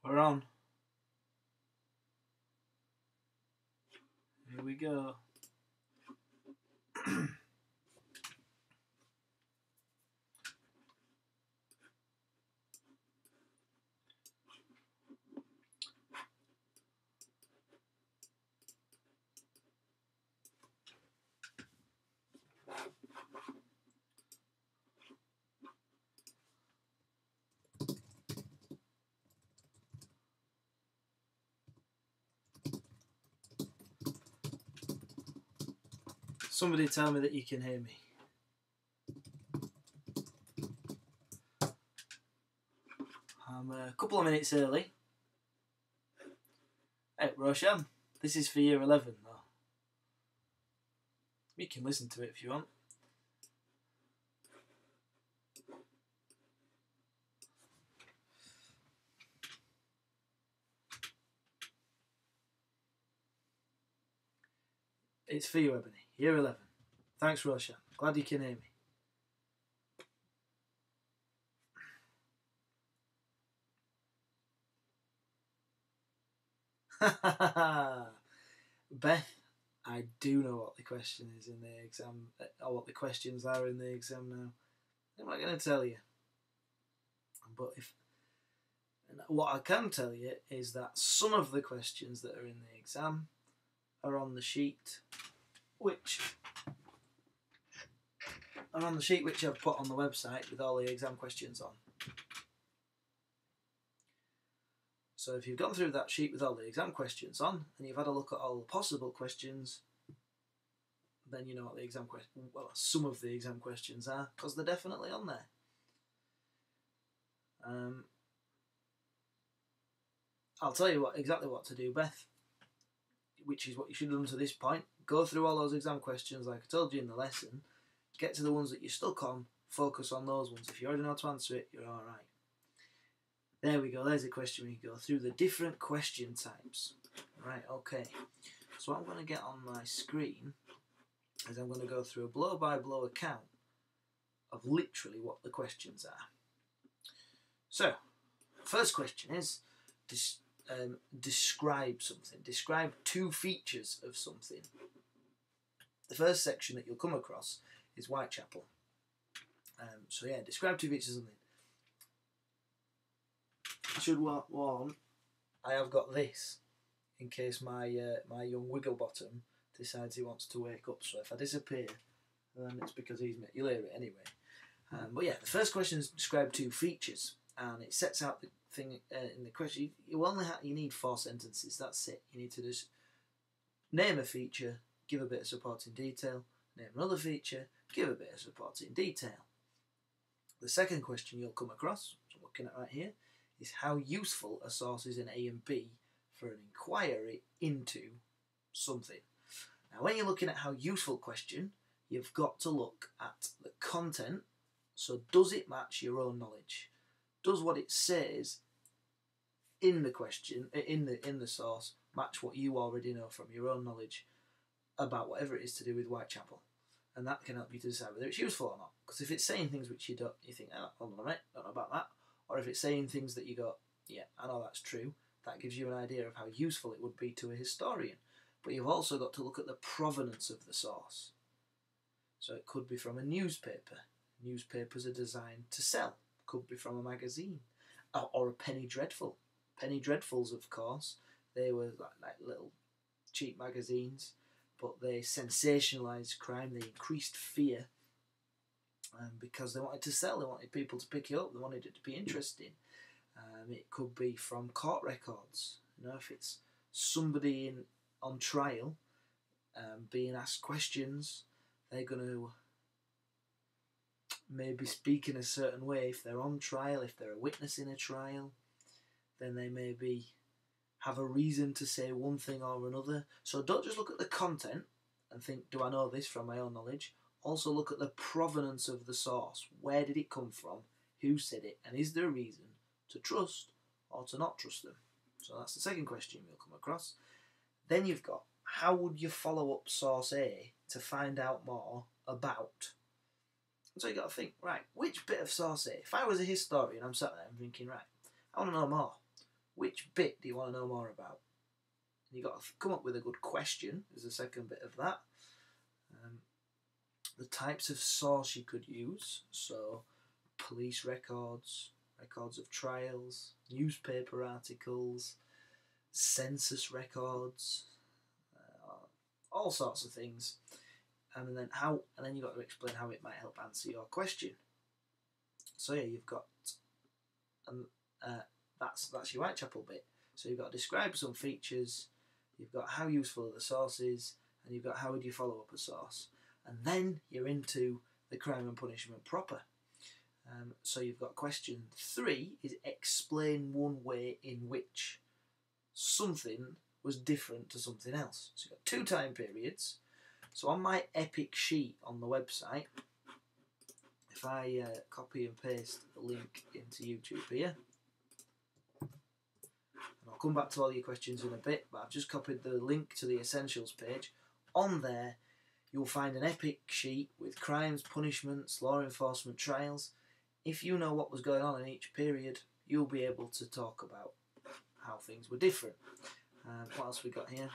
We're on. Here we go. Somebody tell me that you can hear me. I'm a couple of minutes early. Hey, Roshan, this is for Year 11 though. You can listen to it if you want. It's for you, Ebony. Year 11. Thanks, Roshan. Glad you can hear me. Beth, I do know what the question is in the exam, or what the questions are in the exam now. I'm not going to tell you. But what I can tell you is that some of the questions that are in the exam are on the sheet, which I've put on the website with all the exam questions on. So if you've gone through that sheet with all the exam questions on, and you've had a look at all the possible questions, then you know what the exam some of the exam questions are, because they're definitely on there. I'll tell you exactly what to do, Beth, which is what you should have done to this point. Go through all those exam questions like I told you in the lesson, get to the ones that you're stuck on, focus on those ones. If you already know how to answer it, you're alright. There we go, there's a question we go through the different question types. Right, okay. So what I'm going to get on my screen is I'm going to go through a blow-by-blow account of literally what the questions are. So, first question is, describe something. Describe two features of something. The first section that you'll come across is Whitechapel. So yeah, describe two features of something. I should warn, I have got this in case my young Wigglebottom decides he wants to wake up. So if I disappear, then it's because you'll hear it anyway. But yeah, the first question is describe two features, and it sets out the thing in the question. You need 4 sentences. That's it. You need to just name a feature, give a bit of supporting detail. Name another feature, give a bit of supporting detail. The second question you'll come across, which I'm looking at right here, is how useful a source is in A and B for an inquiry into something. Now, when you're looking at how useful question, you've got to look at the content. So, does it match your own knowledge? Does what it says in the question, in the source, match what you already know from your own knowledge about whatever it is to do with Whitechapel? And that can help you to decide whether it's useful or not. Because if it's saying things which you think, oh, hold on a minute, don't know about that. Or if it's saying things that you go, yeah, I know that's true, that gives you an idea of how useful it would be to a historian. But you've also got to look at the provenance of the source. So it could be from a newspaper. Newspapers are designed to sell. Could be from a magazine. Or a penny dreadful. Penny dreadfuls, of course, they were like little cheap magazines, but they sensationalised crime, they increased fear, because they wanted to sell, they wanted people to pick it up, they wanted it to be interesting. It could be from court records. If it's somebody on trial being asked questions, they're going to maybe speak in a certain way. If they're on trial, if they're a witness in a trial, then they maybe have a reason to say one thing or another. So don't just look at the content and think, do I know this from my own knowledge? Also look at the provenance of the source. Where did it come from? Who said it? And is there a reason to trust or to not trust them? So that's the second question you'll come across. Then you've got, how would you follow up source A to find out more about? So you've got to think, right, which bit of source A? If I was a historian, I'm sat there and thinking, right, I want to know more. which bit do you want to know more about? And you've got to come up with a good question, is the second bit of that. The types of source you could use, so police records, records of trials, newspaper articles, census records, all sorts of things. And then you've got to explain how it might help answer your question. So yeah, you've got that's your Whitechapel bit. So you've got to describe some features, you've got how useful are the sources, and you've got how would you follow up a source. And then you're into the crime and punishment proper. So you've got question 3 is explain one way in which something was different to something else. So you've got 2 time periods. So on my epic sheet on the website, if I copy and paste the link into YouTube here, and I'll come back to all your questions in a bit, but I've just copied the link to the essentials page. On there, you'll find an epic sheet with crimes, punishments, law enforcement, trials. If you know what was going on in each period, you'll be able to talk about how things were different. What else we got here?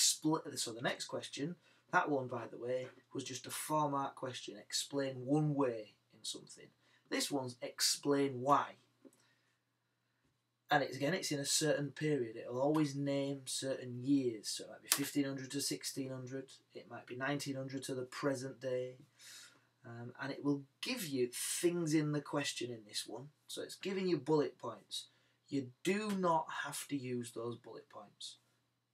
So the next question, that one, by the way, was just a 4-mark question. Explain one way in something. This one's explain why. And it's in a certain period. It'll always name certain years. So it might be 1500 to 1600. It might be 1900 to the present day. And it will give you things in the question in this one. So it's giving you bullet points. You do not have to use those bullet points.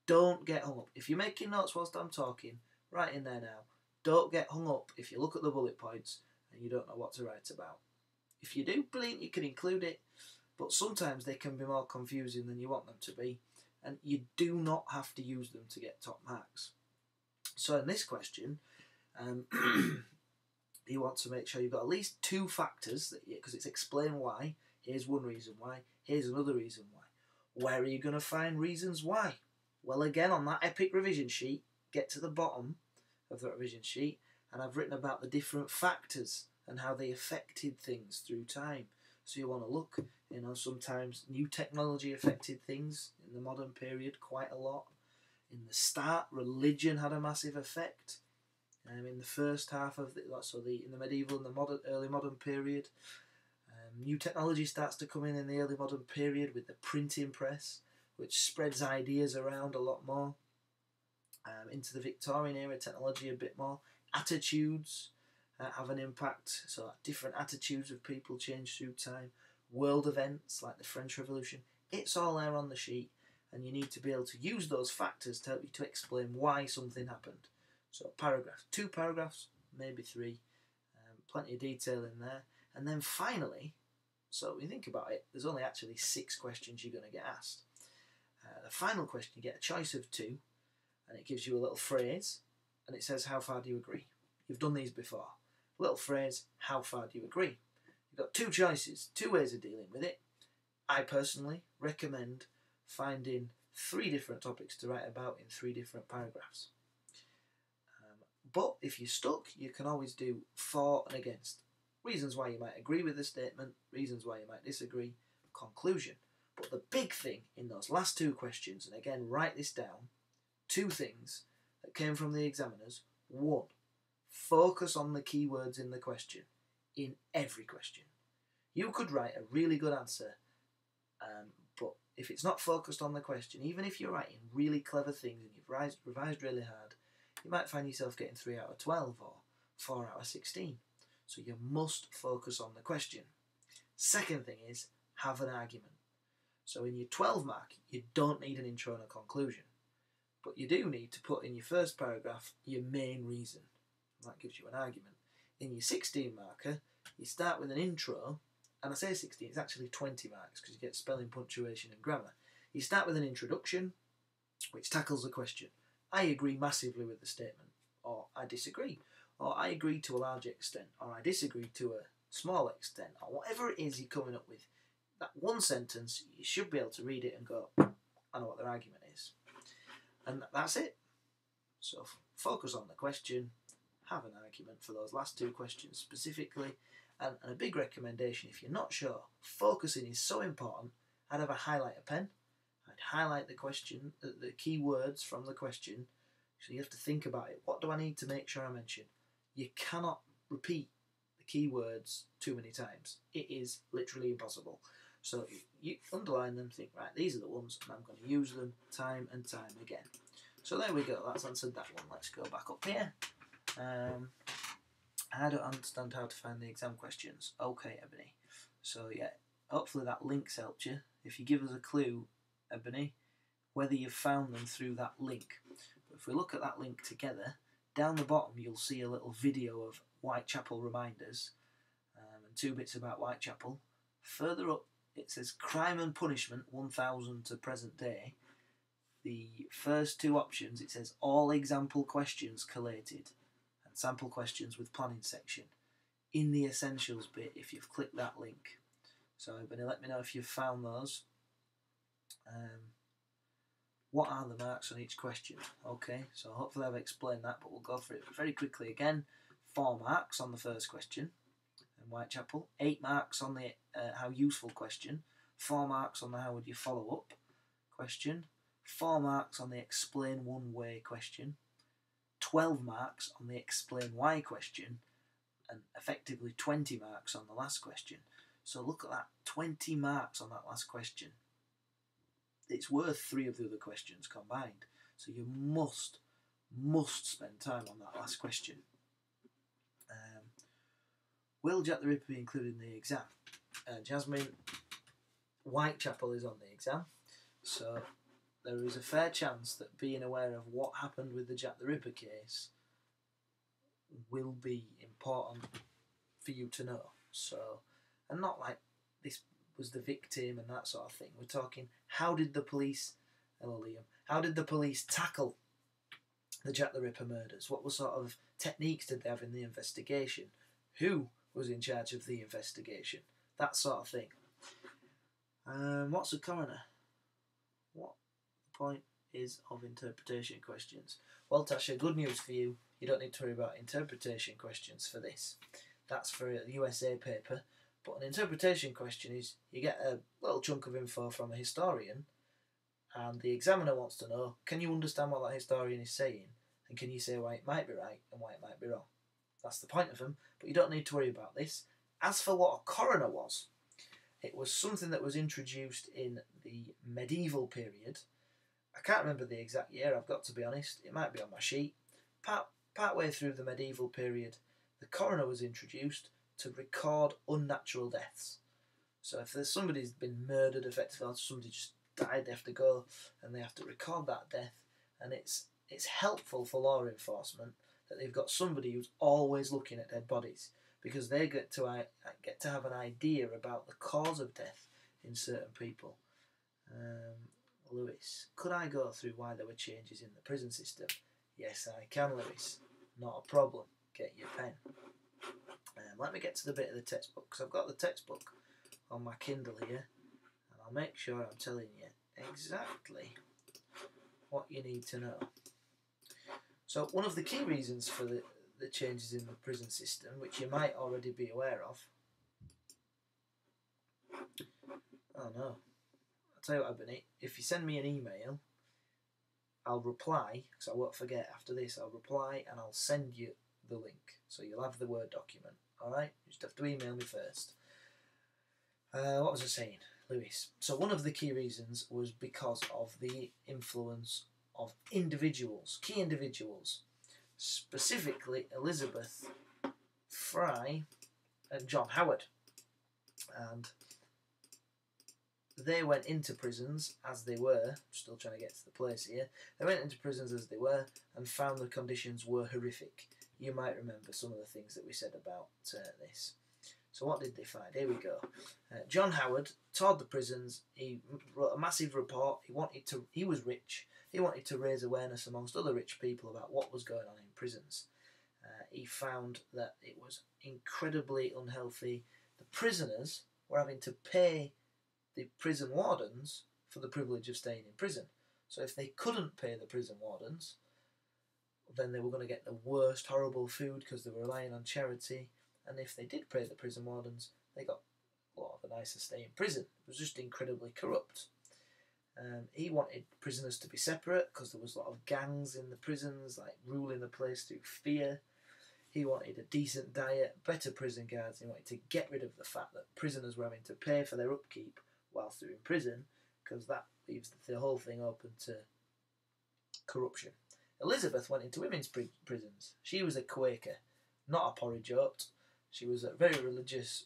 Don't get hung up. If you're making notes whilst I'm talking, write in there now. Don't get hung up if you look at the bullet points and you don't know what to write about. If you do, brilliant, you can include it. But sometimes they can be more confusing than you want them to be. And you do not have to use them to get top marks. So in this question, you want to make sure you've got at least 2 factors, because it's explain why. Here's one reason why. Here's another reason why. Where are you going to find reasons why? Well, again, on that epic revision sheet, get to the bottom of the revision sheet, and I've written about the different factors and how they affected things through time. So you want to look, sometimes new technology affected things in the modern period quite a lot. In the start, religion had a massive effect. In the first half of in the medieval and the early modern period, new technology starts to come in the early modern period with the printing press, which spreads ideas around a lot more. Into the Victorian era, technology a bit more. Attitudes have an impact, so different attitudes of people change through time. World events like the French Revolution, it's all there on the sheet, and you need to be able to use those factors to help you to explain why something happened. So paragraphs, 2 paragraphs, maybe 3, plenty of detail in there. And then finally, so when you think about it, there's only actually 6 questions you're going to get asked. The final question, you get a choice of 2, and it gives you a little phrase, and it says, how far do you agree? You've done these before. Little phrase, how far do you agree? You've got 2 choices, 2 ways of dealing with it. I personally recommend finding 3 different topics to write about in 3 different paragraphs. But if you're stuck, you can always do for and against. Reasons why you might agree with the statement, reasons why you might disagree, conclusion. But the big thing in those last 2 questions, and again, write this down, 2 things that came from the examiners. 1, focus on the keywords in the question, in every question. You could write a really good answer, but if it's not focused on the question, even if you're writing really clever things and you've revised really hard, you might find yourself getting 3 out of 12 or 4 out of 16. So you must focus on the question. Second thing is, have an argument. So in your 12 mark, you don't need an intro and a conclusion. But you do need to put in your first paragraph your main reason. That gives you an argument. In your 16 marker, you start with an intro, and I say 16, it's actually 20 marks because you get spelling, punctuation and grammar. You start with an introduction, which tackles the question. I agree massively with the statement, or I disagree, or I agree to a large extent, or I disagree to a small extent, or whatever it is you're coming up with. That one sentence, you should be able to read it and go, I know what their argument is. And that's it. So focus on the question, have an argument for those last 2 questions specifically, And a big recommendation, if you're not sure, focusing is so important. I'd have a highlighter pen. I'd highlight the question, the key words from the question, so you have to think about it. What do I need to make sure I mention? You cannot repeat the key words too many times. It is literally impossible. So you underline them, think, right, these are the ones, and I'm going to use them time and time again. So there we go, that's answered that one. Let's go back up here. I don't understand how to find the exam questions. Okay, Ebony. So yeah, hopefully that link's helped you. If you give us a clue, Ebony, whether you've found them through that link. But if we look at that link together, down the bottom you'll see a little video of Whitechapel reminders and 2 bits about Whitechapel. Further up it says Crime and Punishment 1000 to present day. The first 2 options, it says all example questions collated and sample questions with planning section. In the essentials bit, if you've clicked that link. So Ebony, let me know if you've found those. What are the marks on each question? Okay, so hopefully I've explained that, but we'll go through it very quickly again. 4 marks on the first question in Whitechapel, 8 marks on the how useful question, 4 marks on the how would you follow up question, 4 marks on the explain one way question, 12 marks on the explain why question, and effectively 20 marks on the last question. So look at that, 20 marks on that last question. It's worth 3 of the other questions combined. So you must spend time on that last question. Will Jack the Ripper be included in the exam? Jasmine, Whitechapel is on the exam. So there is a fair chance that being aware of what happened with the Jack the Ripper case will be important for you to know. So, and not like this was the victim and that sort of thing. We're talking, how did the police, hello Liam, how did the police tackle the Jack the Ripper murders? What sort of techniques did they have in the investigation? Who was in charge of the investigation? That sort of thing. What's a coroner? What the point is of interpretation questions? Well, Tasha, good news for you. You don't need to worry about interpretation questions for this. That's for a USA paper. But an interpretation question is, you get a little chunk of info from a historian, and the examiner wants to know, can you understand what that historian is saying? And can you say why it might be right and why it might be wrong? That's the point of them, but you don't need to worry about this. As for what a coroner was, it was something that was introduced in the medieval period. I can't remember the exact year, I've got to be honest. It might be on my sheet. Part way through the medieval period, the coroner was introduced to record unnatural deaths. So if there's somebody's been murdered effectively, or somebody just died, they have to go and they have to record that death. And it's helpful for law enforcement that they've got somebody who's always looking at dead bodies, because they get to have an idea about the cause of death in certain people. Lewis, could I go through why there were changes in the prison system? Yes, I can, Lewis. Not a problem. Get your pen. Let me get to the bit of the textbook, because I've got the textbook on my Kindle here, and I'll make sure I'm telling you exactly what you need to know. So one of the key reasons for the changes in the prison system, which you might already be aware of, oh no, I'll tell you what, Ebony, if you send me an email, I'll reply, because I won't forget after this, I'll reply and I'll send you the link, so you'll have the Word document, alright? You just have to email me first. What was I saying? Lewis. So one of the key reasons was because of the influence of individuals, key individuals, specifically Elizabeth Fry and John Howard. And they went into prisons as they were, still trying to get to the place here, they went into prisons as they were and found the conditions were horrific. You might remember some of the things that we said about this. So what did they find? Here we go. John Howard toured the prisons. He wrote a massive report. He was rich. He wanted to raise awareness amongst other rich people about what was going on in prisons. He found that it was incredibly unhealthy. The prisoners were having to pay the prison wardens for the privilege of staying in prison. So if they couldn't pay the prison wardens, then they were going to get the worst horrible food because they were relying on charity, and if they did pay the prison wardens, they got a lot of a nicer stay in prison. It was just incredibly corrupt. He wanted prisoners to be separate because there was a lot of gangs in the prisons, like ruling the place through fear. He wanted a decent diet, better prison guards. He wanted to get rid of the fact that prisoners were having to pay for their upkeep whilst they're in prison, because that leaves the whole thing open to corruption. Elizabeth went into women's prisons. She was a Quaker, not a porridge oat. She was a very religious,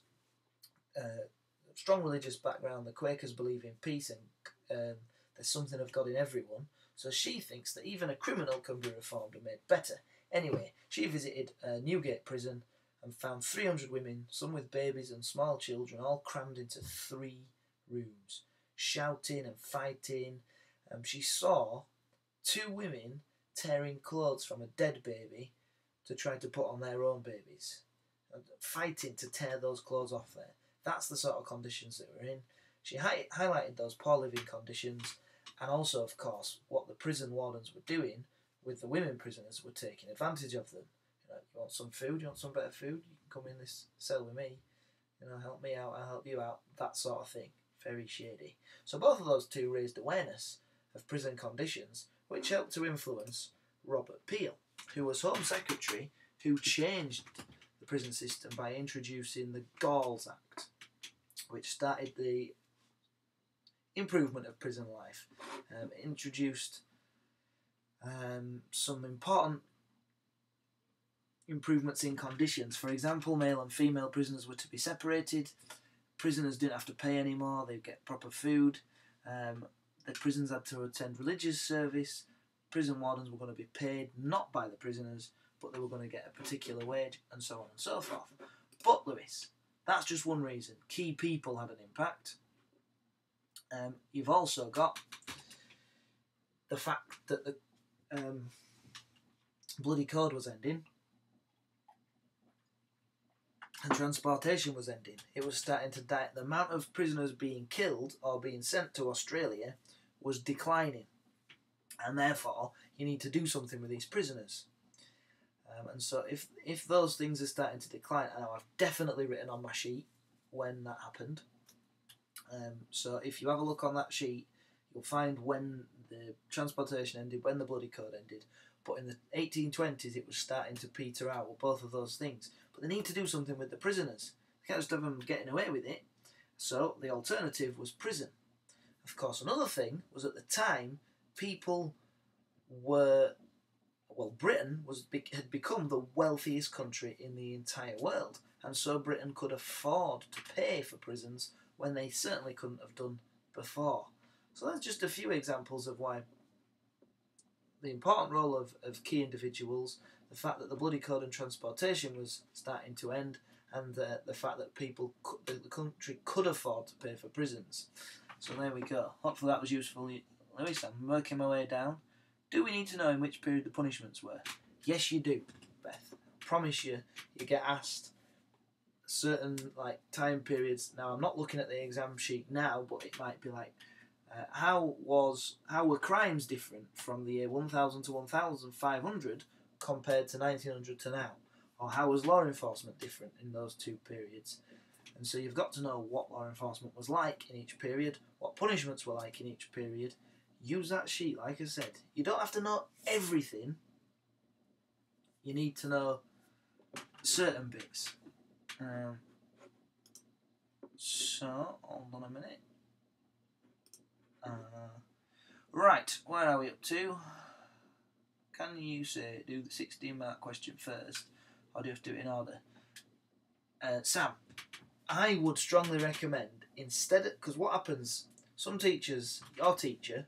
strong religious background. The Quakers believe in peace and there's something of God in everyone. So she thinks that even a criminal can be reformed and made better. Anyway, she visited Newgate prison and found 300 women, some with babies and small children, all crammed into 3 rooms, shouting and fighting. She saw 2 women tearing clothes from a dead baby to try to put on their own babies, and fighting to tear those clothes off there. That's the sort of conditions that we're in. She highlighted those poor living conditions, and also, of course, what the prison wardens were doing with the women prisoners were taking advantage of them. You want some food? You want some better food? You can come in this cell with me. Help me out, I'll help you out. That sort of thing. Very shady. So both of those two raised awareness of prison conditions, which helped to influence Robert Peel, who was Home Secretary, who changed the prison system by introducing the Galls Act, which started the improvement of prison life. It introduced some important improvements in conditions. For example, male and female prisoners were to be separated. Prisoners didn't have to pay anymore. They'd get proper food. The prisons had to attend religious service. Prison wardens were going to be paid not by the prisoners, but they were going to get a particular wage, and so on and so forth. But, Lewis, that's just one reason. Key people had an impact. You've also got the fact that the bloody code was ending and transportation was ending. It was starting to die. The amount of prisoners being killed or being sent to Australia was declining, and therefore you need to do something with these prisoners. And so if those things are starting to decline, and I've definitely written on my sheet when that happened. So if you have a look on that sheet, you'll find when the transportation ended, when the bloody code ended. But in the 1820s, it was starting to peter out with both of those things. But they need to do something with the prisoners. They can't just have them getting away with it. So the alternative was prison. Of course, another thing was at the time, people were... Well, Britain had become the wealthiest country in the entire world. And so Britain could afford to pay for prisons when they certainly couldn't have done before. So that's just a few examples of why the important role of key individuals, the fact that the bloody code and transportation was starting to end, and the fact that the country could afford to pay for prisons. So there we go. Hopefully that was useful. Lewis, I'm working my way down. Do we need to know in which period the punishments were? Yes, you do, Beth. Promise you get asked certain time periods. Now, I'm not looking at the exam sheet now, but it might be like, how were crimes different from the year 1000 to 1500 compared to 1900 to now? Or how was law enforcement different in those two periods? And so you've got to know what law enforcement was like in each period, what punishments were like in each period. Use that sheet, like I said. You don't have to know everything. You need to know certain bits. So, hold on a minute. Right, where are we up to? Can you do the 16-mark question first, or do you have to do it in order? Sam, I would strongly recommend, because what happens, some teachers, your teacher,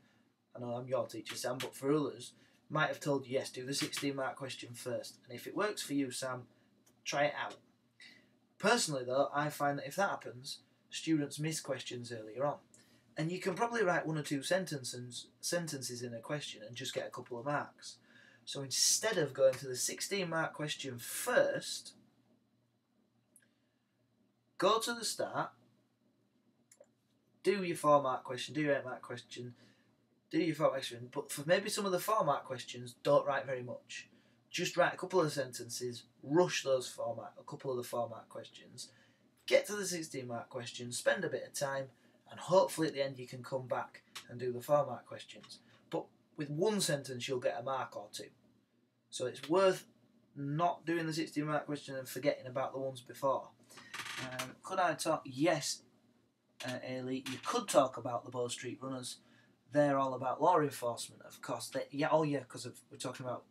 I know I'm your teacher, Sam, but for others, might have told you, yes, do the 16-mark question first. And if it works for you, Sam, try it out. Personally, though, I find that if that happens, students miss questions earlier on. And you can probably write 1 or 2 sentences in a question and just get a couple of marks. So instead of going to the 16-mark question first, go to the start, do your 4-mark question, do your 8-mark question, do your 4-mark question, but for maybe some of the 4-mark questions, don't write very much. just write a couple of sentences, rush a couple of the format questions, get to the 16-mark questions, spend a bit of time, and hopefully at the end you can come back and do the format questions. But with one sentence you'll get a mark or two. So it's worth not doing the 16-mark question and forgetting about the ones before. Could I talk? Yes, Ailey, you could talk about the Bow Street Runners. They're all about law enforcement, of course. Because we're talking about...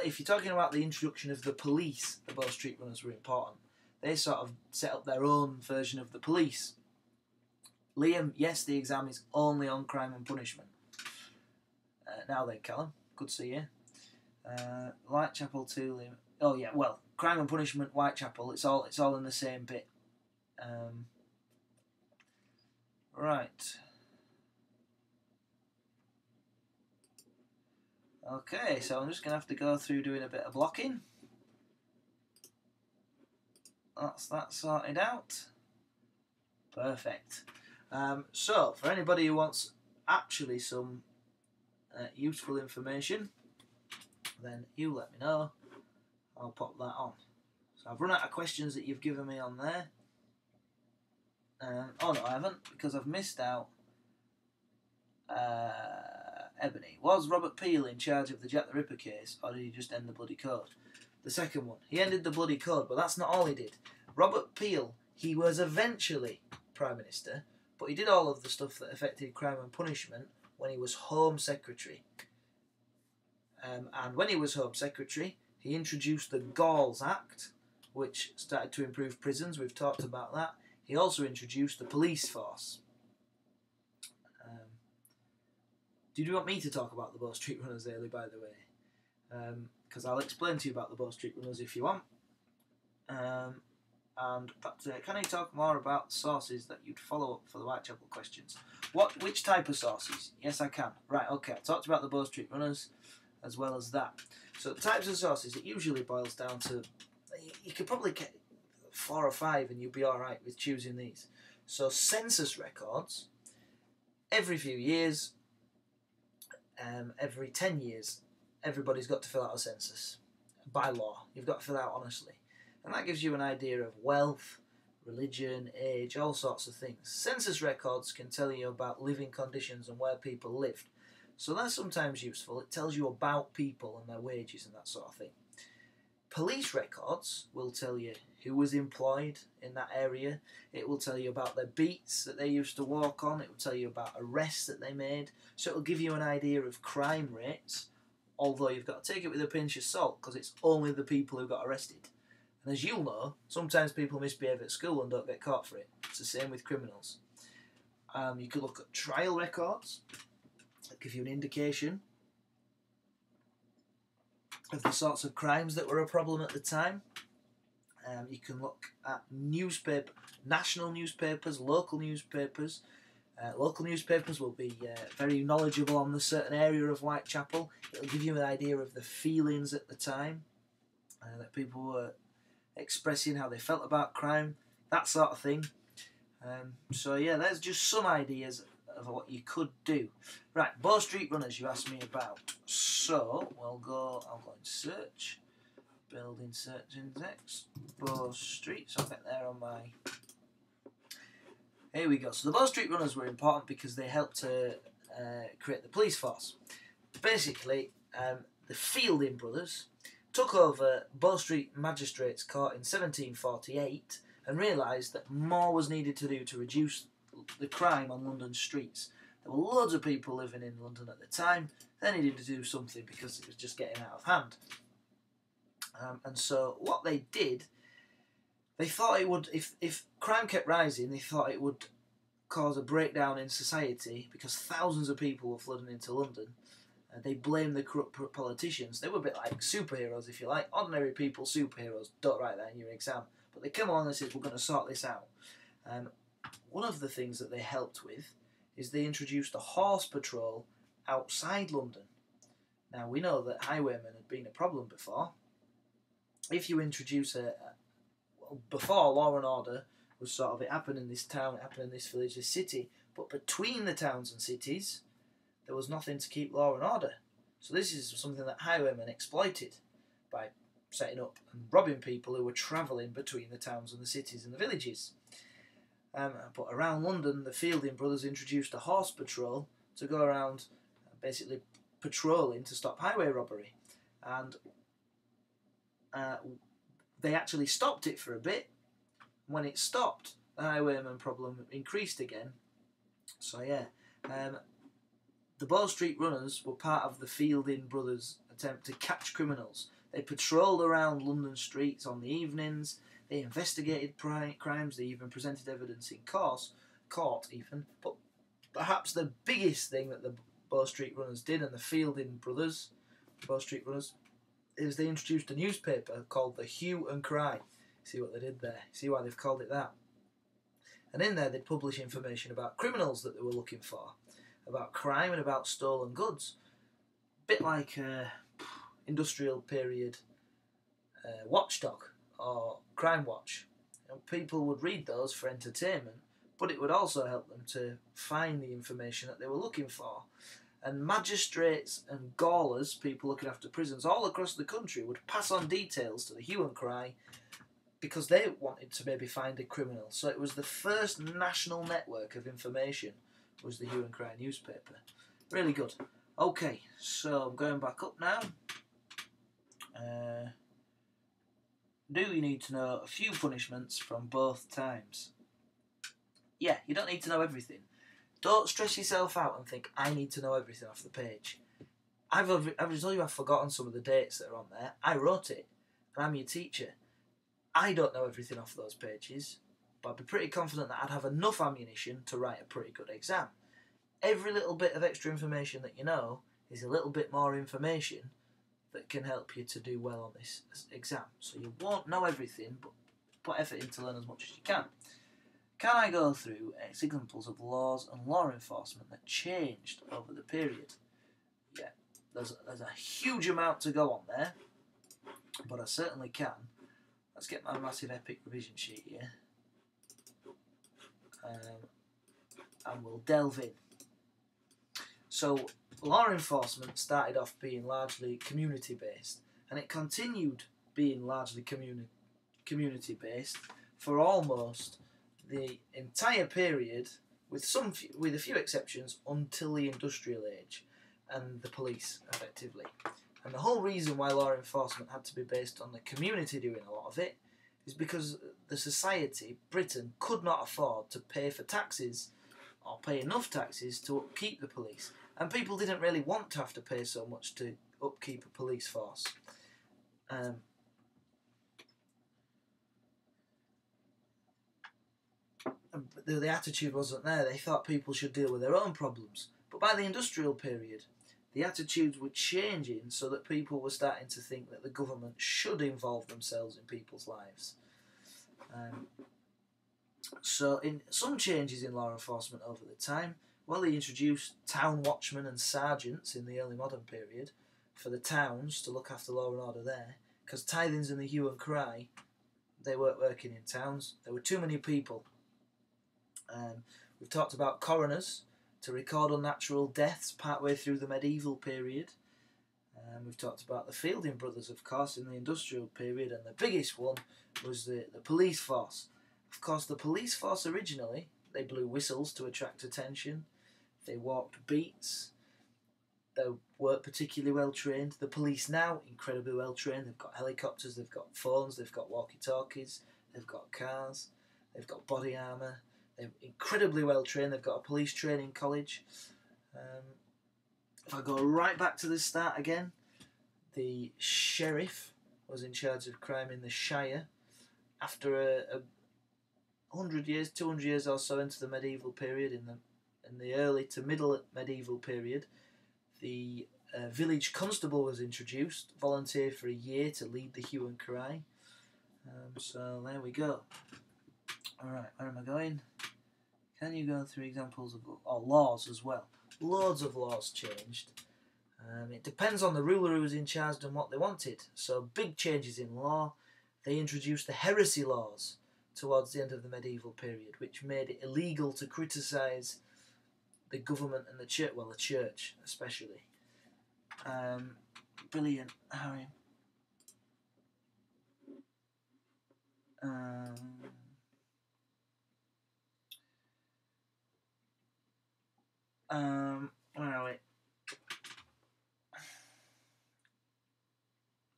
if you're talking about the introduction of the police, the Bow Street Runners were important. They sort of set up their own version of the police. Liam, yes, the exam is only on crime and punishment. Now then, Callum, good to see you. Whitechapel too, Liam. Oh yeah, well, crime and punishment, Whitechapel. It's all in the same bit. Right. Okay, so I'm just going to have to go through doing a bit of blocking. That's that sorted out. Perfect. So, for anybody who wants actually some useful information, then you let me know. I'll pop that on. So I've run out of questions that you've given me on there. Oh no, I haven't, because I've missed out Ebony. Was Robert Peel in charge of the Jack the Ripper case, or did he just end the bloody code? The second one. He ended the bloody code, but that's not all he did. Robert Peel, he was eventually Prime Minister, but he did all of the stuff that affected crime and punishment when he was Home Secretary. And when he was Home Secretary, he introduced the Galls Act, which started to improve prisons. We've talked about that. He also introduced the police force. Do you want me to talk about the Bow Street Runners, Ailey, by the way? Because I'll explain to you about the Bow Street Runners if you want. But can I talk more about sources that you'd follow up for the Whitechapel questions? Which type of sources? Yes, I can. Right, okay. I talked about the Bow Street Runners as well as that. So types of sources, it usually boils down to... You could probably get 4 or 5 and you'll be alright with choosing these. So census records, every few years... every 10 years, everybody's got to fill out a census. By law, you've got to fill out honestly. And that gives you an idea of wealth, religion, age, all sorts of things. Census records can tell you about living conditions and where people lived. So that's sometimes useful. It tells you about people and their wages and that sort of thing. Police records will tell you who was employed in that area. It will tell you about their beats that they used to walk on. It will tell you about arrests that they made. So it will give you an idea of crime rates, although you've got to take it with a pinch of salt because it's only the people who got arrested. And as you'll know, sometimes people misbehave at school and don't get caught for it. It's the same with criminals. You could look at trial records that give you an indication of the sorts of crimes that were a problem at the time. You can look at national newspapers, local newspapers. Local newspapers will be very knowledgeable on the certain area of Whitechapel. It'll give you an idea of the feelings at the time that people were expressing, how they felt about crime, that sort of thing. So yeah, there's just some ideas of what you could do. Right, Bow Street Runners you asked me about. So I'll go and search. Building search index. Bow Street. So I'll get there on my... Here we go. So the Bow Street Runners were important because they helped to create the police force. Basically, the Fielding brothers took over Bow Street Magistrates Court in 1748 and realised that more was needed to do to reduce the crime on London streets. There were loads of people living in London at the time. They needed to do something because it was just getting out of hand. And so what they did, they thought it would, if crime kept rising, they thought it would cause a breakdown in society because thousands of people were flooding into London. They blamed the corrupt politicians. They were a bit like superheroes, if you like. Ordinary people, superheroes. Don't write that in your exam. But they came along and said, we're going to sort this out. One of the things that they helped with is they introduced a horse patrol outside London. Now, we know that highwaymen had been a problem before. If you introduce before law and order was sort of, it happened in this town, it happened in this village, this city, but between the towns and cities, there was nothing to keep law and order. So this is something that highwaymen exploited by setting up and robbing people who were travelling between the towns and the cities and the villages. But around London, the Fielding brothers introduced a horse patrol to go around basically patrolling to stop highway robbery. And they actually stopped it for a bit. When it stopped, the highwayman problem increased again. So yeah, the Bow Street Runners were part of the Fielding brothers' attempt to catch criminals. They patrolled around London streets on the evenings. They investigated crimes. They even presented evidence in court even. But perhaps the biggest thing that the Bow Street Runners did, and the Fielding brothers, Bow Street Runners, is they introduced a newspaper called the Hue and Cry. See what they did there? See why they've called it that? And in there they'd publish information about criminals that they were looking for, about crime and about stolen goods. A bit like industrial period Watchdog or Crime Watch. And people would read those for entertainment, but it would also help them to find the information that they were looking for. And magistrates and gaolers, people looking after prisons all across the country, would pass on details to the Hue and Cry because they wanted to maybe find a criminal. So it was the first national network of information, was the Hue and Cry newspaper. Really good. Okay, so I'm going back up now. Do you need to know a few punishments from both times? Yeah, you don't need to know everything. Don't stress yourself out and think, I need to know everything off the page. I've told you I've forgotten some of the dates that are on there. I wrote it, and I'm your teacher. I don't know everything off those pages, but I'd be pretty confident that I'd have enough ammunition to write a pretty good exam. Every little bit of extra information that you know is a little bit more information that can help you to do well on this exam. So you won't know everything, but put effort in to learn as much as you can. Can I go through examples of laws and law enforcement that changed over the period? Yeah, there's a huge amount to go on there, but I certainly can. Let's get my massive epic revision sheet here, and we'll delve in. So, law enforcement started off being largely community-based, and it continued being largely community-based for almost the entire period, with a few exceptions, until the industrial age and the police, effectively. And the whole reason why law enforcement had to be based on the community doing a lot of it is because the society, Britain, could not afford to pay for taxes or pay enough taxes to upkeep the police. And people didn't really want to have to pay so much to upkeep a police force. The attitude wasn't there. They thought people should deal with their own problems. But by the industrial period, the attitudes were changing so that people were starting to think that the government should involve themselves in people's lives. So in some changes in law enforcement over the time, well, they introduced town watchmen and sergeants in the early modern period for the towns to look after law and order there, because tithings and the hue and cry, they weren't working in towns. There were too many people. We've talked about coroners to record unnatural deaths partway through the medieval period. We've talked about the Fielding brothers, of course, in the industrial period, and the biggest one was the police force. Of course, the police force originally, they blew whistles to attract attention. They walked beats. They weren't particularly well trained. The police now, incredibly well trained. They've got helicopters, they've got phones, they've got walkie-talkies, they've got cars, they've got body armour. They're incredibly well trained. They've got a police training college. If I go right back to the start again, the sheriff was in charge of crime in the Shire. After 100 years, 200 years or so into the medieval period, in the early to middle medieval period, the village constable was introduced, volunteered for a year to lead the hue and cry. So there we go. Alright, where am I going? Can you go through examples of laws as well? Loads of laws changed. It depends on the ruler who was in charge and what they wanted. So big changes in law. They introduced the heresy laws towards the end of the medieval period, which made it illegal to criticise the government and the church, well, the church especially. Brilliant, Harry. Where are we?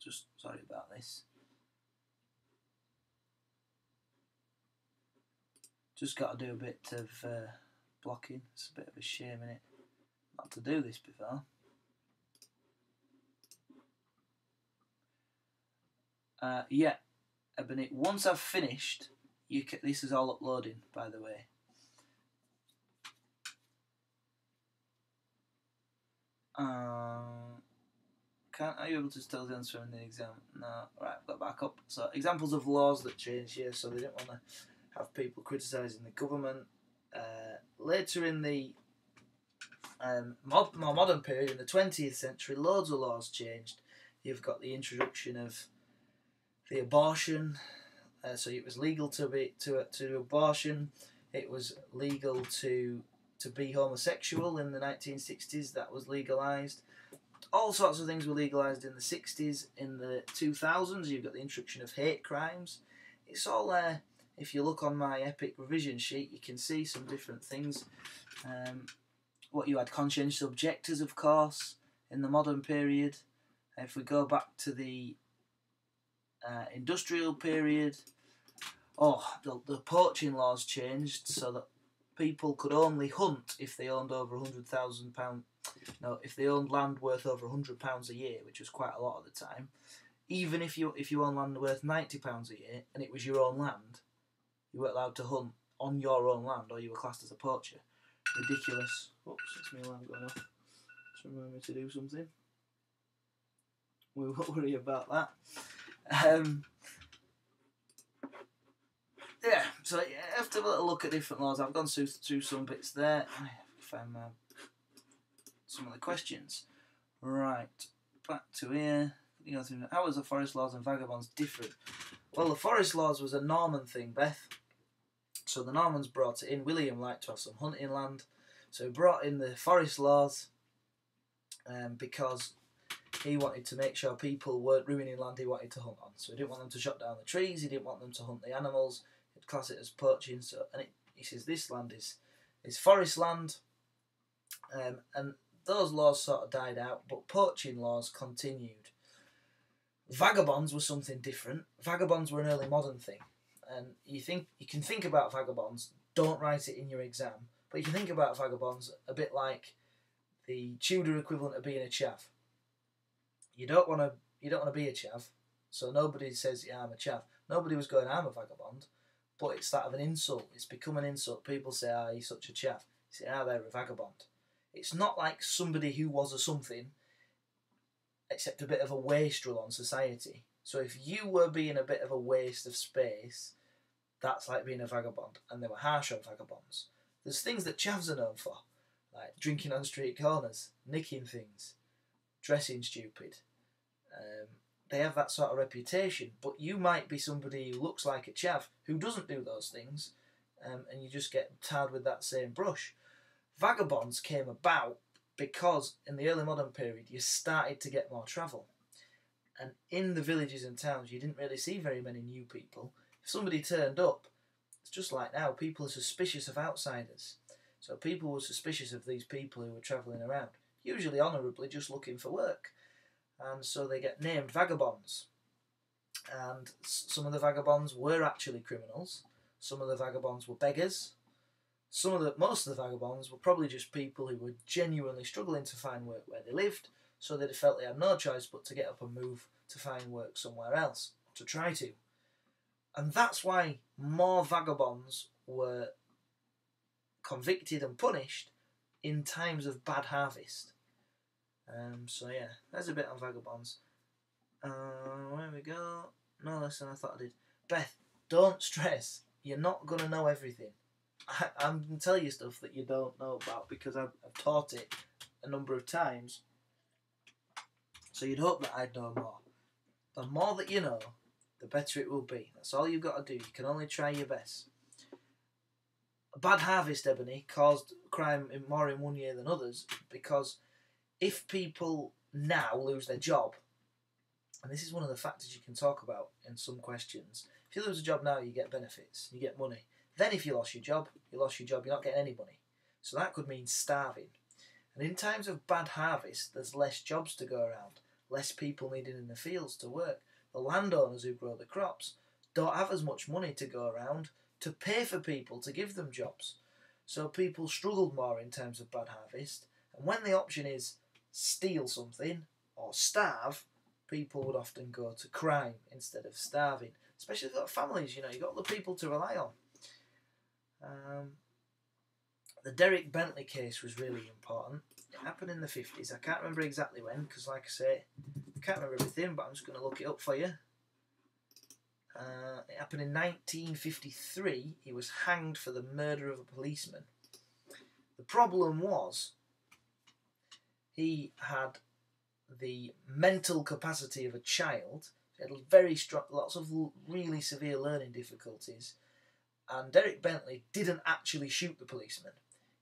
Just sorry about this. Just got to do a bit of blocking. It's a bit of a shame, innit? Not to do this before. Yeah, Ebony. Once I've finished, this is all uploading, by the way. Are you able to tell the answer in the exam? No. Right, got back up. So, examples of laws that changed here. So, they didn't want to have people criticising the government. Later in the more modern period, in the 20th century, loads of laws changed. You've got the introduction of the abortion. So, it was legal to do abortion. It was legal to be homosexual in the 1960s. That was legalised. All sorts of things were legalised in the 60s. In the 2000s, you've got the introduction of hate crimes. It's all there. If you look on my epic revision sheet, you can see some different things. What you had, conscientious objectors, of course, in the modern period. If we go back to the industrial period, the poaching laws changed so that people could only hunt if they owned over £100,000. No, if they owned land worth over £100 a year, which was quite a lot at the time. Even if you owned land worth £90 a year and it was your own land, you weren't allowed to hunt on your own land, or you were classed as a poacher. Ridiculous. Oops, it's my alarm going off. Just remind me to do something. We won't worry about that. Yeah, so you have to have a little look at different laws. I've gone through some bits there. Find some of the questions. Right, back to here. How was the forest laws and vagabonds different? Well, the forest laws was a Norman thing, Beth. So the Normans brought it in. William liked to have some hunting land, so he brought in the forest laws because he wanted to make sure people weren't ruining land he wanted to hunt on. So he didn't want them to chop down the trees, he didn't want them to hunt the animals, he'd class it as poaching. So, he says this land is forest land, and those laws sort of died out, but poaching laws continued. Vagabonds were something different. Vagabonds were an early modern thing, and you can think about vagabonds. Don't write it in your exam, but you can think about vagabonds a bit like the Tudor equivalent of being a chav. You don't want to be a chav, so nobody says, yeah, I'm a chav. Nobody was going, I'm a vagabond, but it's that of an insult. It's become an insult. People say, he's such a chav. You say, they're a vagabond. It's not like somebody who was a something, except a bit of a wastrel on society. So if you were being a bit of a waste of space, that's like being a vagabond. And they were harsh on vagabonds. There's things that chavs are known for, like drinking on street corners, nicking things, dressing stupid. They have that sort of reputation, but you might be somebody who looks like a chav who doesn't do those things, and you just get tarred with that same brush. Vagabonds came about because in the early modern period you started to get more travel, and in the villages and towns you didn't really see very many new people. If somebody turned up, it's just like now, people are suspicious of outsiders, so people were suspicious of these people who were travelling around, usually honourably just looking for work, and so they get named vagabonds. And some of the vagabonds were actually criminals, some of the vagabonds were beggars, most of the vagabonds were probably just people who were genuinely struggling to find work where they lived, so they felt they had no choice but to get up and move to find work somewhere else, to try to. And that's why more vagabonds were convicted and punished in times of bad harvest. So yeah, there's a bit on vagabonds. Where we go? No less than I thought I did. Beth, don't stress. You're not going to know everything. I'm going to tell you stuff that you don't know about because I've taught it a number of times. So you'd hope that I'd know more. The more that you know, the better it will be. That's all you've got to do. You can only try your best. A bad harvest, Ebony, caused crime more in one year than others because if people now lose their job, and this is one of the factors you can talk about in some questions. If you lose a job now, you get benefits, you get money. Then if you lost your job, you're not getting any money. So that could mean starving. And in times of bad harvest, there's less jobs to go around, less people needed in the fields to work. The landowners who grow the crops don't have as much money to go around to pay for people to give them jobs. So people struggled more in times of bad harvest. And when the option is steal something or starve, people would often go to crime instead of starving. Especially if you've got families, you've got other people to rely on. The Derek Bentley case was really important. It happened in the 50s. I can't remember exactly when, because like I say, I can't remember everything, but I'm just going to look it up for you. It happened in 1953. He was hanged for the murder of a policeman. The problem was, he had the mental capacity of a child. He had very strong, lots of really severe learning difficulties. And Derek Bentley didn't actually shoot the policeman.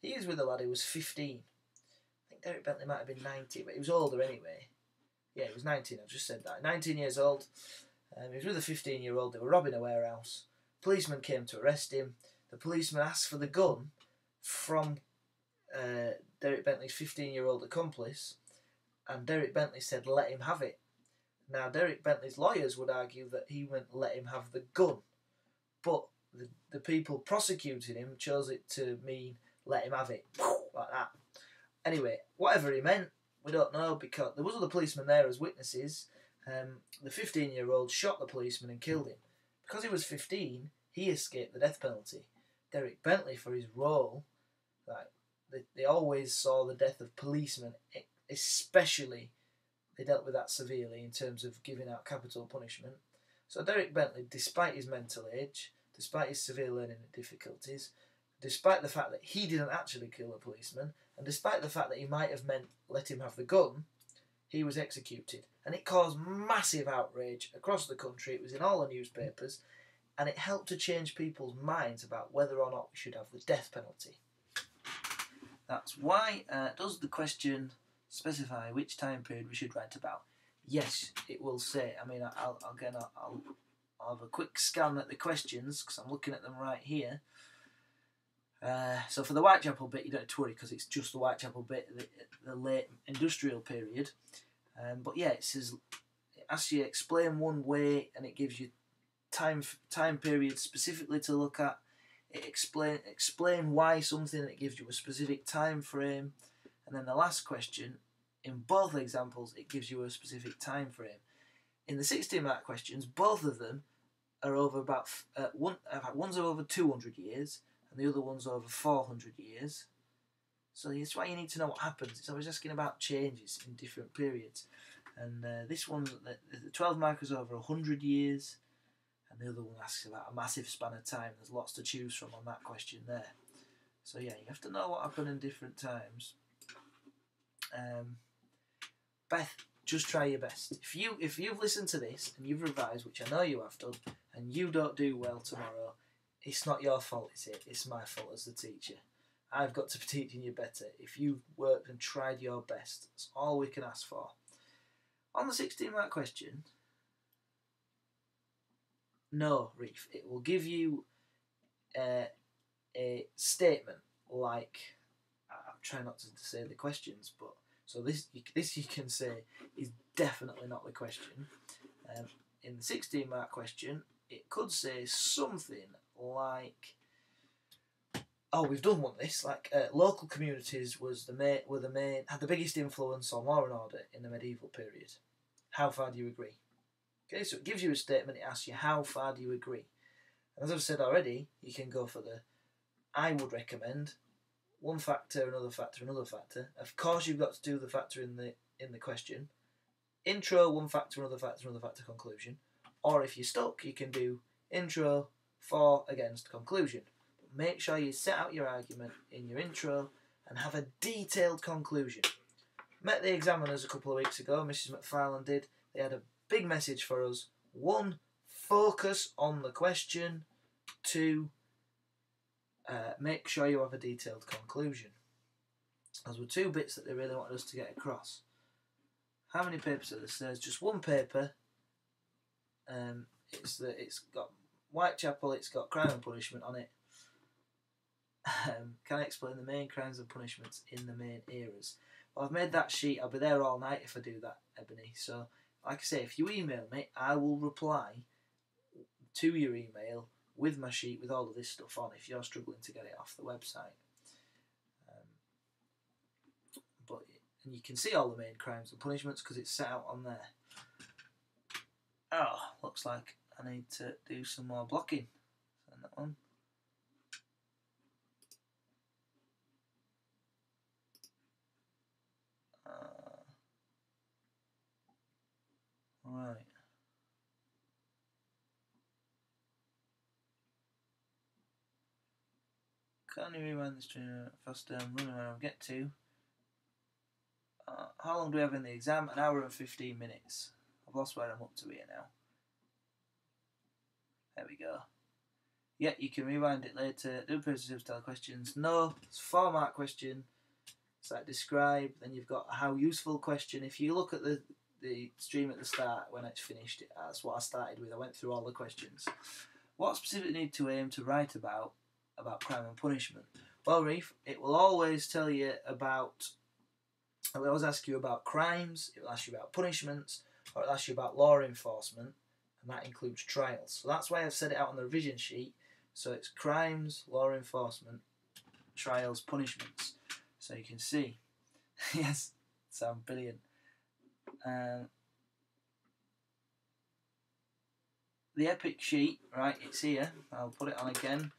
He was with a lad who was 15. I think Derek Bentley might have been 90, but he was older anyway. Yeah, he was 19, I've just said that. 19 years old. He was with a 15-year-old. They were robbing a warehouse. Policeman came to arrest him. The policeman asked for the gun from Derek Bentley's 15-year-old accomplice, and Derek Bentley said, let him have it. Now, Derek Bentley's lawyers would argue that he meant let him have the gun, but the people prosecuting him chose it to mean let him have it, like that. Anyway, whatever he meant, we don't know, because there was other policemen there as witnesses. The 15-year-old shot the policeman and killed him. Because he was 15, he escaped the death penalty. Derek Bentley, for his role, they always saw the death of policemen, especially, they dealt with that severely in terms of giving out capital punishment. So Derek Bentley, despite his mental age, despite his severe learning difficulties, despite the fact that he didn't actually kill a policeman, and despite the fact that he might have meant let him have the gun, he was executed. And it caused massive outrage across the country. It was in all the newspapers, and it helped to change people's minds about whether or not we should have the death penalty. That's why. Does the question specify which time period we should write about? Yes, it will say. I mean, I'll have a quick scan at the questions, because I'm looking at them right here. So for the Whitechapel bit, you don't have to worry, because it's just the Whitechapel bit, the late industrial period. But yeah, it asks you explain one way, and it gives you time period specifically to look at. It explain why something, and it gives you a specific time frame. And then the last question, in both examples, it gives you a specific time frame. In the 16-mark questions, both of them are over about one's over 200 years, and the other one's over 400 years. So that's why you need to know what happens. It's always asking about changes in different periods. And this one, the 12 markers over 100 years, and the other one asks about a massive span of time. There's lots to choose from on that question there. So yeah, you have to know what happened in different times. Beth, just try your best. If you've listened to this and you've revised, which I know you have done, and you don't do well tomorrow, it's not your fault, is it? It's my fault as the teacher. I've got to be teaching you better. If you've worked and tried your best, that's all we can ask for. On the 16-mark question, no, Reef, it will give you a statement like, I'm trying not to say the questions, but so this you can say is definitely not the question. In the 16-mark question, it could say something like, oh, we've done one of this, like local communities had the biggest influence on law and order in the medieval period. How far do you agree? Okay, so it gives you a statement, it asks you how far do you agree. And as I've said already, you can go for I would recommend, one factor, another factor, another factor. Of course you've got to do the factor in the question. Intro, one factor, another factor, another factor, conclusion. Or if you're stuck, you can do intro, for, against, conclusion. But make sure you set out your argument in your intro and have a detailed conclusion. Met the examiners a couple of weeks ago, Mrs. McFarlane did. They had a big message for us. 1, focus on the question. 2, make sure you have a detailed conclusion. Those were 2 bits that they really wanted us to get across. How many papers are there? There's just one paper. It's got Whitechapel. It's got Crime and Punishment on it. Can I explain the main crimes and punishments in the main eras? Well, I've made that sheet. I'll be there all night if I do that, Ebony. So, like I say, if you email me, I will reply to your email with my sheet with all of this stuff on if you're struggling to get it off the website. And you can see all the main crimes and punishments because it's set out on there. Oh, looks like I need to do some more blocking. Send that one. Right. Can you rewind the stream faster? I'm running where I'll get to. How long do we have in the exam? An hour and 15 minutes. I've lost where I'm up to here now. There we go. Yeah, you can rewind it later. Do perspective style questions. No, it's a 4-mark question. It's like describe. Then you've got a how useful question. If you look at the stream at the start when it's finished, that's what I started with. I went through all the questions. What specifically need to aim to write about crime and punishment? Well, Reef, it will always tell you about. It will always ask you about crimes. It will ask you about punishments, or it will ask you about law enforcement, and that includes trials. So that's why I've set it out on the revision sheet. So it's crimes, law enforcement, trials, punishments. So you can see. Yes, sound brilliant. The epic sheet, right, it's here. I'll put it on again.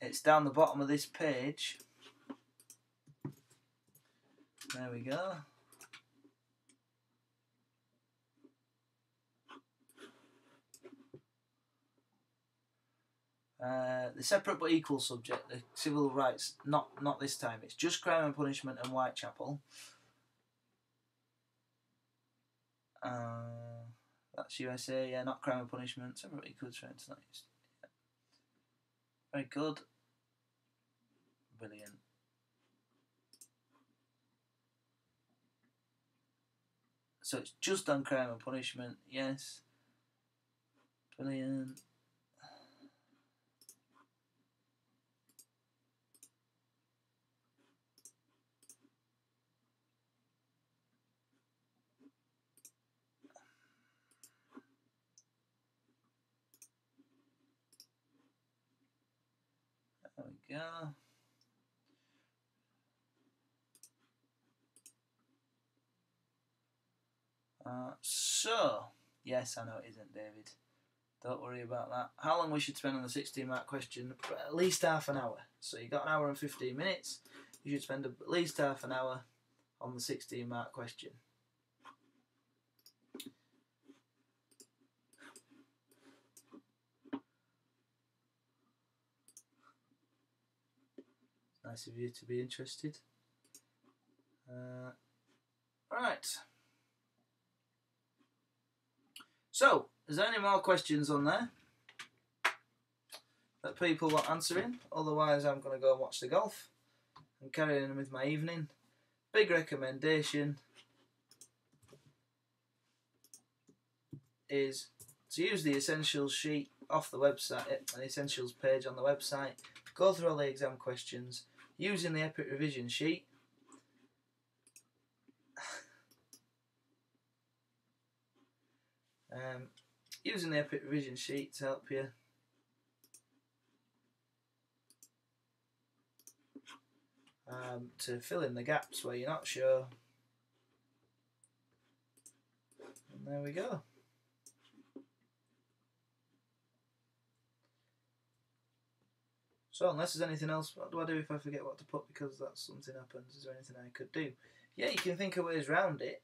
It's down the bottom of this page. There we go. The separate but equal subject, the civil rights, not this time. It's just crime and punishment and Whitechapel. That's USA, yeah, not crime and punishment. Separate but equal tonight. Yeah. Very good. Brilliant. So it's just on crime and punishment, yes. Brilliant. There we go. So, yes, I know it isn't, David. Don't worry about that. How long we should spend on the 16-mark question? At least half an hour. So you've got an hour and 15 minutes. You should spend at least half an hour on the 16-mark question. Nice of you to be interested. Right. So, is there any more questions on there that people want answering? Otherwise, I'm going to go and watch the golf and carry on with my evening. Big recommendation is to use the essentials sheet off the website, the essentials page on the website. Go through all the exam questions using the Epic revision sheet. Using the Epic revision sheet to help you to fill in the gaps where you're not sure. And there we go. So unless there's anything else, what do I do if I forget what to put because that's something happens? Is there anything I could do? Yeah, you can think of ways around it.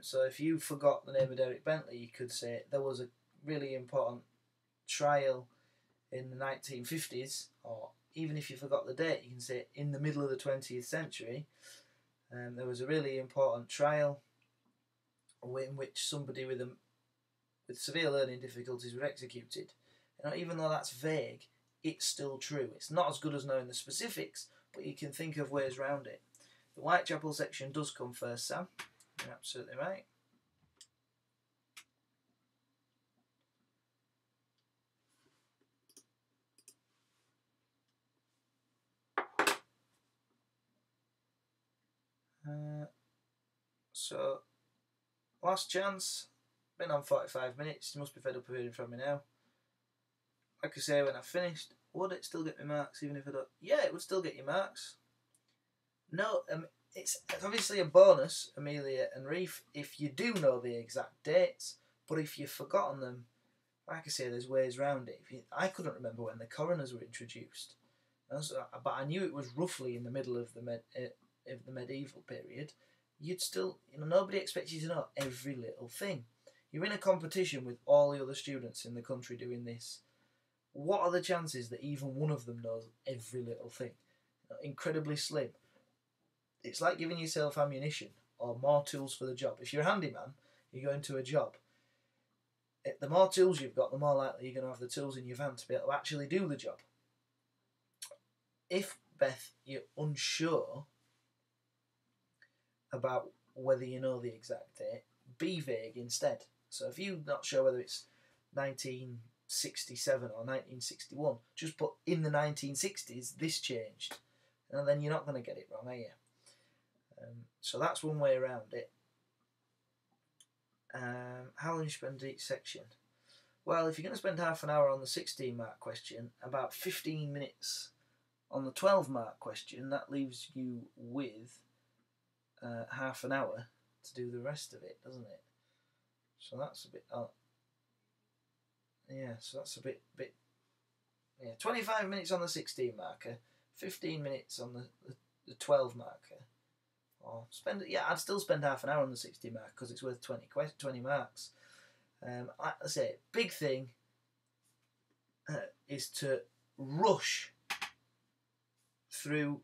So if you forgot the name of Derek Bentley, you could say there was a really important trial in the 1950s, or even if you forgot the date, you can say in the middle of the 20th century, there was a really important trial in which somebody with severe learning difficulties were executed. You know, even though that's vague, it's still true. It's not as good as knowing the specifics, but you can think of ways around it. The Whitechapel section does come first, Sam. You're absolutely right. So, last chance. Been on 45 minutes. You must be fed up of hearing from me now. Like I say, when I finished, would it still get me marks even if I don't? Yeah, it would still get you marks. No, it's obviously a bonus, Amelia and Reef, if you do know the exact dates. But if you've forgotten them, like I say, there's ways around it. I couldn't remember when the coroners were introduced, but I knew it was roughly in the middle of the medieval period. You'd still, nobody expects you to know every little thing. You're in a competition with all the other students in the country doing this. What are the chances that even one of them knows every little thing? Incredibly slim. It's like giving yourself ammunition or more tools for the job. If you're a handyman, you go into a job. The more tools you've got, the more likely you're going to have the tools in your van to be able to actually do the job. If, Beth, you're unsure about whether you know the exact date, be vague instead. So if you're not sure whether it's 1967 or 1961, just put in the 1960s this changed, and then you're not going to get it wrong, are you? So that's one way around it. How long do you spend each section? Well, if you're going to spend half an hour on the 16 mark question, about 15 minutes on the 12 mark question, that leaves you with half an hour to do the rest of it, doesn't it? So that's a bit. Yeah, so that's a bit. Yeah, 25 minutes on the 16 marker, 15 minutes on the 12 marker. Or I'd still spend half an hour on the 60 mark because it's worth 20 marks. Like I say, big thing is to rush through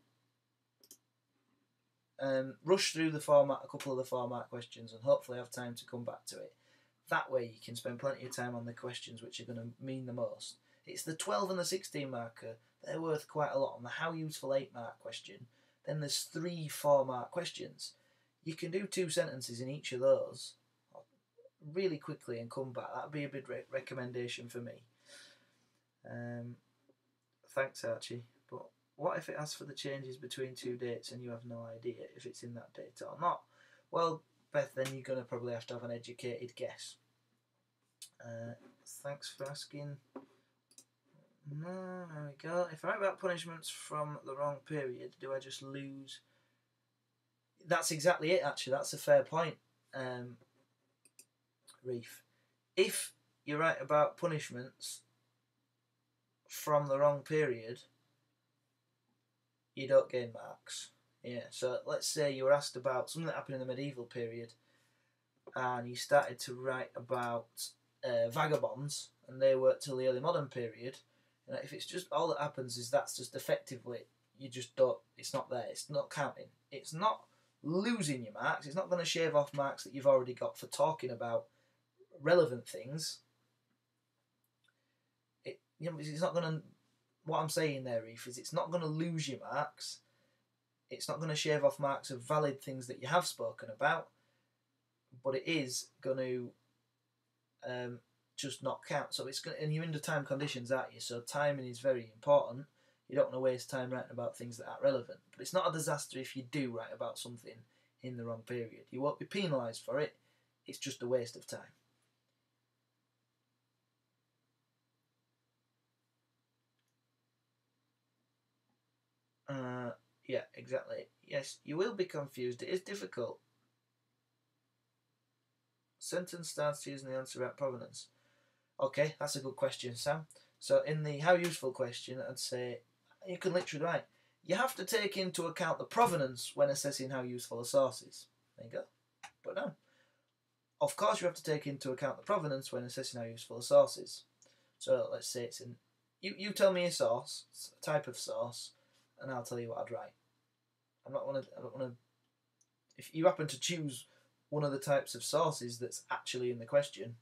the format, a couple of the format questions, and hopefully have time to come back to it. That way you can spend plenty of time on the questions which are going to mean the most. It's the 12 and the 16 marker, they're worth quite a lot. On the how useful 8 mark question, then there's 3 4-mark questions. You can do 2 sentences in each of those really quickly and come back. That'd be a big recommendation for me. Thanks, Archie. But what if it asks for the changes between 2 dates and you have no idea if it's in that date or not? Well, Beth, then you're going to probably have to have an educated guess. Thanks for asking. No, there we go. If I write about punishments from the wrong period, do I just lose? That's exactly it, actually. That's a fair point, Reef. If you write about punishments from the wrong period, you don't gain marks. Yeah, so let's say you were asked about something that happened in the medieval period and you started to write about vagabonds and they worked till the early modern period. And if it's just all that happens is that's just effectively, you just don't, it's not there, it's not counting. It's not losing your marks, it's not going to shave off marks that you've already got for talking about relevant things. It's not going to, what I'm saying there, Reef, is it's not going to lose your marks. It's not going to shave off marks of valid things that you have spoken about, but it is going to just not count. So it's going to, and you're under time conditions, aren't you? So timing is very important. You don't want to waste time writing about things that aren't relevant. But it's not a disaster if you do write about something in the wrong period. You won't be penalised for it. It's just a waste of time. Yeah, exactly. Yes, you will be confused. It is difficult. Sentence starts using the answer about provenance. Okay, that's a good question, Sam. So in the how useful question, I'd say you can literally write, you have to take into account the provenance when assessing how useful a source is. There you go. But no. Of course you have to take into account the provenance when assessing how useful a source is. So let's say it's in, you tell me a source, a type of source, and I'll tell you what I'd write. I don't want to. If you happen to choose one of the types of sources that's actually in the question,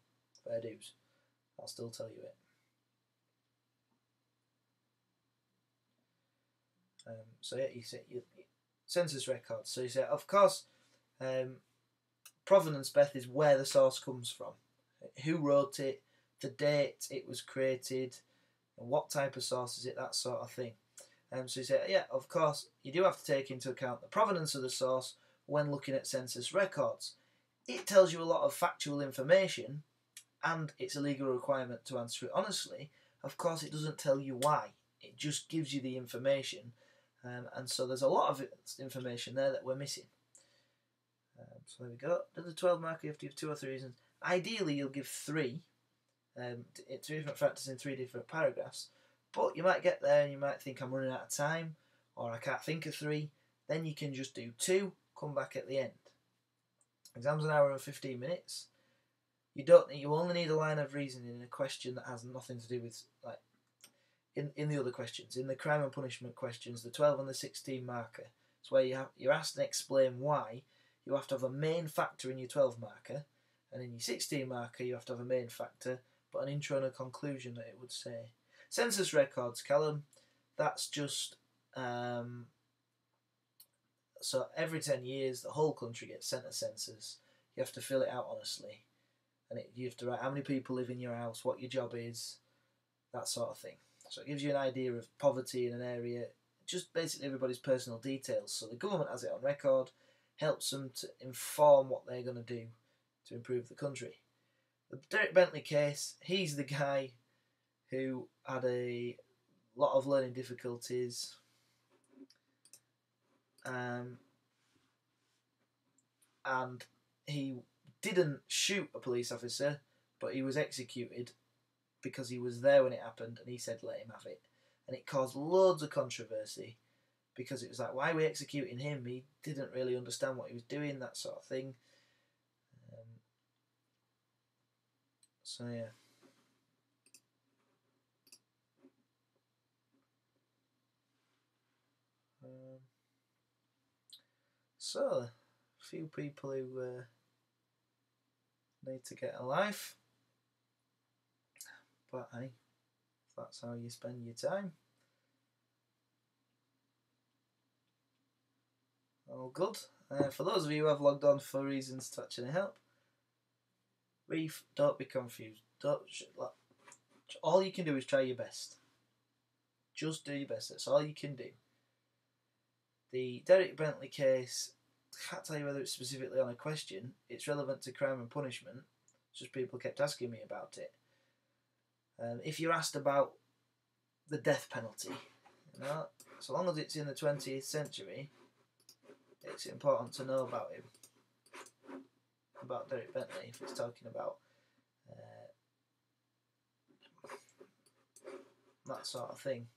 fair dues. I'll still tell you it. So yeah, you say census records. So you say, of course, Provenance, Beth, is where the source comes from. Who wrote it, the date it was created, and what type of source is it, that sort of thing. So you say, yeah, of course, you do have to take into account the provenance of the source when looking at census records. It tells you a lot of factual information, and it's a legal requirement to answer it honestly. Of course, it doesn't tell you why. It just gives you the information. And so there's a lot of information there that we're missing. So there we go. To the 12 marker, you have to give 2 or 3 reasons. Ideally, you'll give 3. 3 different factors in 3 different paragraphs. But you might get there and you might think I'm running out of time, or I can't think of 3. Then you can just do 2, come back at the end. Exam's an hour and 15 minutes. You only need a line of reasoning in a question that has nothing to do with, like, in the other questions. In the crime and punishment questions, the 12 and the 16 marker, it's where you're asked to explain why. You have to have a main factor in your 12 marker, and in your 16 marker you have to have a main factor, but an intro and a conclusion that it would say. Census records, Callum, that's just, so every 10 years the whole country gets sent a census. You have to fill it out honestly, and you have to write how many people live in your house, what your job is, that sort of thing. So it gives you an idea of poverty in an area, just basically everybody's personal details. So the government has it on record, helps them to inform what they're going to do to improve the country. The Derek Bentley case, he's the guy who had a lot of learning difficulties, and he didn't shoot a police officer, but he was executed because he was there when it happened, and he said let him have it. And it caused loads of controversy, because it was like, why are we executing him? He didn't really understand what he was doing, that sort of thing. So yeah. So, a few people who need to get a life. But hey, if that's how you spend your time, all good. For those of you who have logged on for reasons to actually help, Reef, don't be confused. All you can do is try your best. Just do your best. That's all you can do. The Derek Bentley case, I can't tell you whether it's specifically on a question. It's relevant to crime and punishment. It's just people kept asking me about it. If you're asked about the death penalty, so long as it's in the 20th century, it's important to know about him, about Derek Bentley, if it's talking about that sort of thing.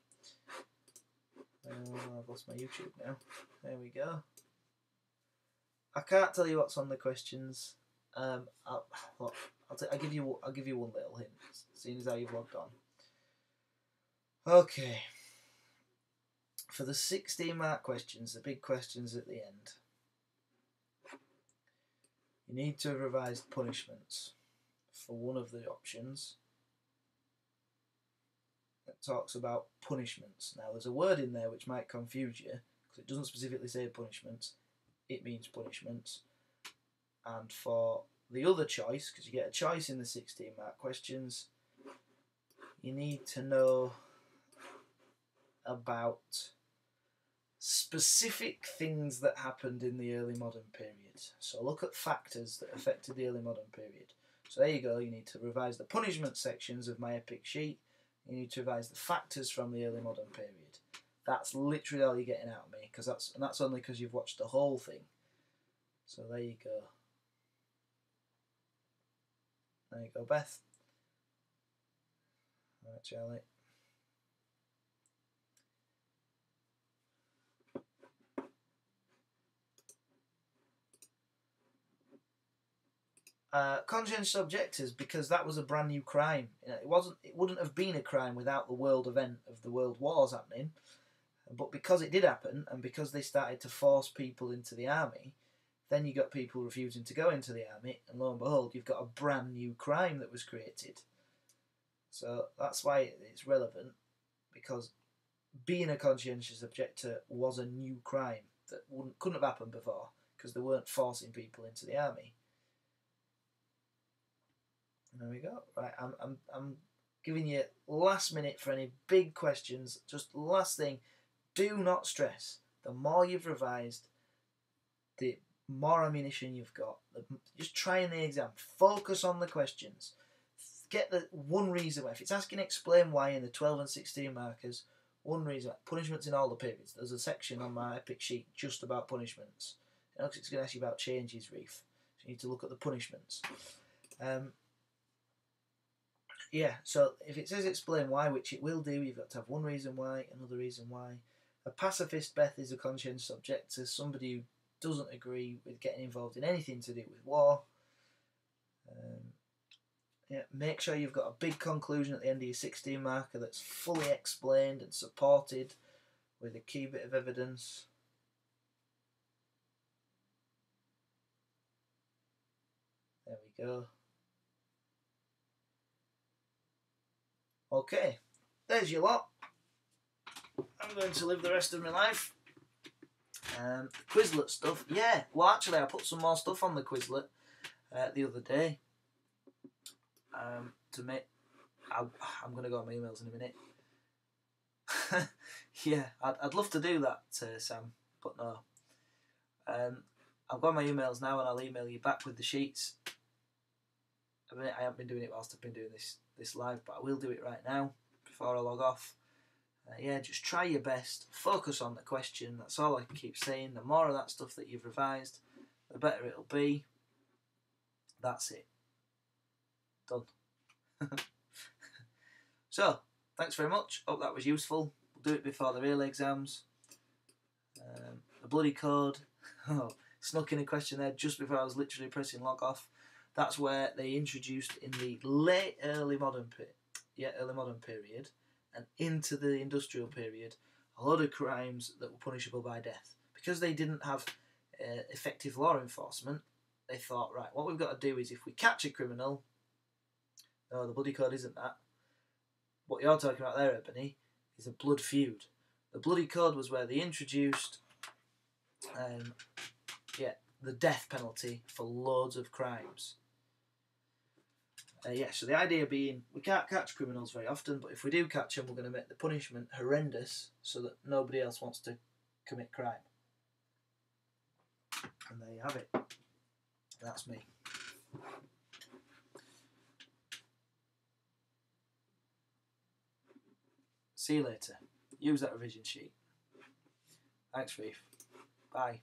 I've lost my YouTube now. There we go. I can't tell you what's on the questions. I'll give you one little hint, seeing as how you've logged on. Okay. For the 16 mark questions, the big questions at the end, you need to have revised punishments for one of the options. It talks about punishments. Now there's a word in there which might confuse you, because it doesn't specifically say punishments, it means punishments. And for the other choice, because you get a choice in the 16 mark questions, you need to know about specific things that happened in the early modern period. So look at factors that affected the early modern period. So there you go, you need to revise the punishment sections of my epic sheet. You need to revise the factors from the early modern period. That's literally all you're getting out of me, and that's only because you've watched the whole thing. So there you go. There you go, Beth. Alright, Charlie. Conscientious objectors, because that was a brand new crime. It wouldn't have been a crime without the world event of the world wars happening. But because it did happen, and because they started to force people into the army, then you got people refusing to go into the army, and lo and behold, you've got a brand new crime that was created. So that's why it's relevant, because being a conscientious objector was a new crime that couldn't have happened before, because they weren't forcing people into the army. There we go. Right, I'm giving you last minute for any big questions. Just last thing, do not stress. The more you've revised, the more ammunition you've got. Just try in the exam. Focus on the questions. Get the one reason why. If it's asking explain why in the 12 and 16 markers, one reason why. Punishments in all the periods. There's a section on my epic sheet just about punishments. You know, 'cause it's going to ask you about changes, Reef. So you need to look at the punishments. Yeah, so if it says explain why, which it will do, you've got to have one reason why, another reason why. A pacifist, Beth, is a conscientious objector, somebody who doesn't agree with getting involved in anything to do with war. Yeah, make sure you've got a big conclusion at the end of your 16 marker that's fully explained and supported with a key bit of evidence. There we go. Okay, there's your lot. I'm going to live the rest of my life. The Quizlet stuff, yeah. Well, actually, I put some more stuff on the Quizlet the other day. To make, I'm going to go on my emails in a minute. Yeah, I'd love to do that, Sam, but no. I've got my emails now, and I'll email you back with the sheets. I mean, I haven't been doing it whilst I've been doing this live, but I will do it right now before I log off. Yeah, just try your best. Focus on the question. That's all I can keep saying. The more of that stuff that you've revised, the better it'll be. That's it. Done. So, thanks very much. Hope that was useful. We'll do it before the real exams. The bloody code. Oh, snuck in a question there just before I was literally pressing log off. That's where they introduced in the early modern period and into the industrial period a lot of crimes that were punishable by death. Because they didn't have effective law enforcement, they thought, right, what we've got to do is if we catch a criminal, no, the bloody code isn't that. What you're talking about there, Ebony, is a blood feud. The bloody code was where they introduced the death penalty for loads of crimes. So the idea being, we can't catch criminals very often, but if we do catch them, we're going to make the punishment horrendous so that nobody else wants to commit crime. And there you have it. That's me. See you later. Use that revision sheet. Thanks, Reef. Bye.